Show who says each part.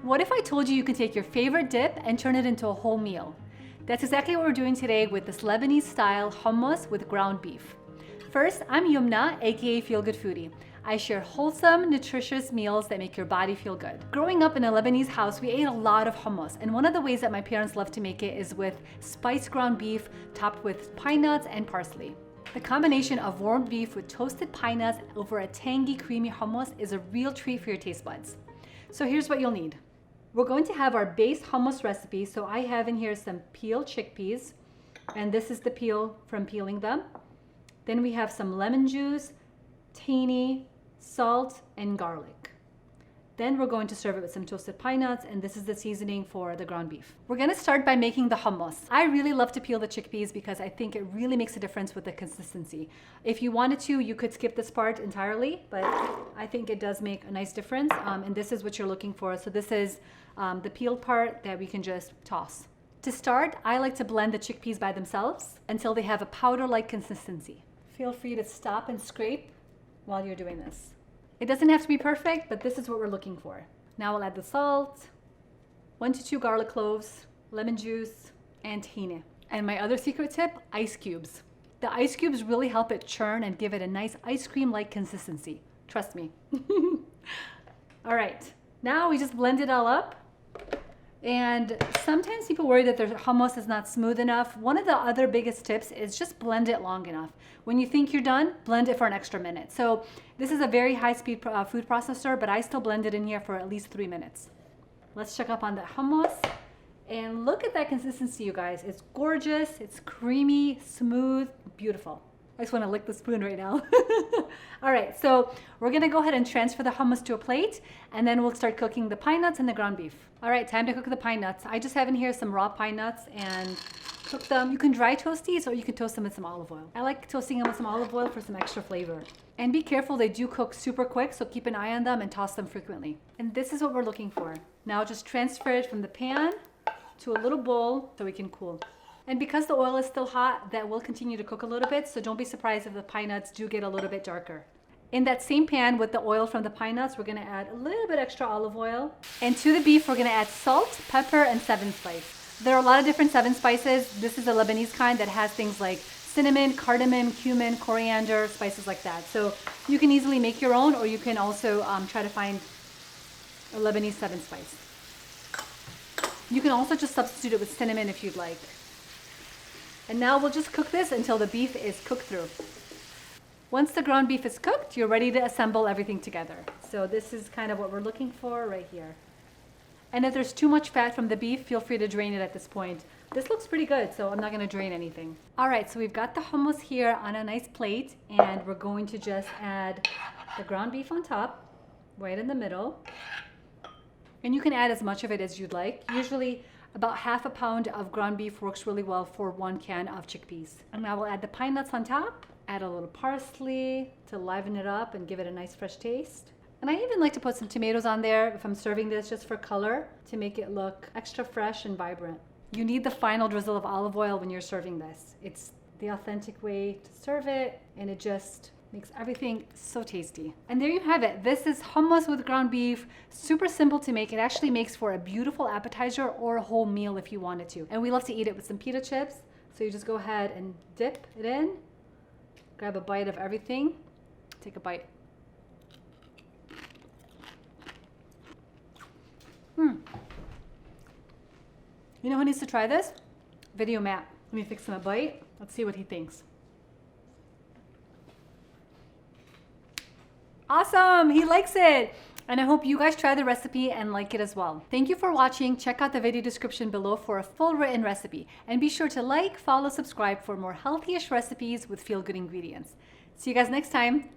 Speaker 1: What if I told you you can take your favorite dip and turn it into a whole meal? That's exactly what we're doing today with this Lebanese style hummus with ground beef. First, I'm Yumna, aka Feel Good Foodie. I share wholesome, nutritious meals that make your body feel good. Growing up in a Lebanese house, we ate a lot of hummus, and one of the ways that my parents love to make it is with spiced ground beef topped with pine nuts and parsley. The combination of warm beef with toasted pine nuts over a tangy, creamy hummus is a real treat for your taste buds. So here's what you'll need. We're going to have our base hummus recipe, so I have in here some peeled chickpeas, and this is the peel from peeling them. Then we have some lemon juice, tahini, salt, and garlic. Then we're going to serve it with some toasted pine nuts, and this is the seasoning for the ground beef. We're gonna start by making the hummus. I really love to peel the chickpeas because I think it really makes a difference with the consistency. If you wanted to, you could skip this part entirely, but I think it does make a nice difference, and this is what you're looking for. So this is the peeled part that we can just toss. To start, I like to blend the chickpeas by themselves until they have a powder-like consistency. Feel free to stop and scrape while you're doing this. It doesn't have to be perfect, but this is what we're looking for. Now we'll add the salt, 1 to 2 garlic cloves, lemon juice, and tahini. And my other secret tip, ice cubes. The ice cubes really help it churn and give it a nice ice cream-like consistency. Trust me. All right, now we just blend it all up. And sometimes people worry that their hummus is not smooth enough. One of the other biggest tips is just blend it long enough. When you think you're done, blend it for an extra minute. So this is a very high-speed food processor, but I still blend it in here for at least 3 minutes. Let's check up on the hummus. And look at that consistency, you guys. It's gorgeous, it's creamy, smooth, beautiful. I just want to lick the spoon right now. All right, so we're gonna go ahead and transfer the hummus to a plate, and then we'll start cooking the pine nuts and the ground beef. All right, time to cook the pine nuts. I just have in here some raw pine nuts and cook them. You can dry toast these, or you can toast them with some olive oil. I like toasting them with some olive oil for some extra flavor. And be careful, they do cook super quick, so keep an eye on them and toss them frequently. And this is what we're looking for. Now just transfer it from the pan to a little bowl so we can cool. And because the oil is still hot, that will continue to cook a little bit, so don't be surprised if the pine nuts do get a little bit darker. In that same pan with the oil from the pine nuts, we're gonna add a little bit extra olive oil. And to the beef, we're gonna add salt, pepper, and 7 spice. There are a lot of different 7 spices. This is a Lebanese kind that has things like cinnamon, cardamom, cumin, coriander, spices like that. So you can easily make your own, or you can also try to find a Lebanese 7 spice. You can also just substitute it with cinnamon if you'd like. And now we'll just cook this until the beef is cooked through. Once the ground beef is cooked, you're ready to assemble everything together. So this is kind of what we're looking for right here. And if there's too much fat from the beef, feel free to drain it at this point. This looks pretty good, so I'm not gonna drain anything. All right, so we've got the hummus here on a nice plate, and we're going to just add the ground beef on top, right in the middle. And you can add as much of it as you'd like. Usually, about ½ a pound of ground beef works really well for 1 can of chickpeas. And now we'll add the pine nuts on top, add a little parsley to liven it up and give it a nice fresh taste. And I even like to put some tomatoes on there if I'm serving this just for color to make it look extra fresh and vibrant. You need the final drizzle of olive oil when you're serving this. It's the authentic way to serve it, and it just makes everything so tasty. And there you have it. This is hummus with ground beef. Super simple to make. It actually makes for a beautiful appetizer or a whole meal if you wanted to. And we love to eat it with some pita chips. So you just go ahead and dip it in, grab a bite of everything, take a bite. You know who needs to try this? Video Matt. Let me fix him a bite. Let's see what he thinks. Awesome, he likes it. And I hope you guys try the recipe and like it as well. Thank you for watching. Check out the video description below for a full written recipe. And be sure to like, follow, subscribe for more healthy-ish recipes with feel-good ingredients. See you guys next time.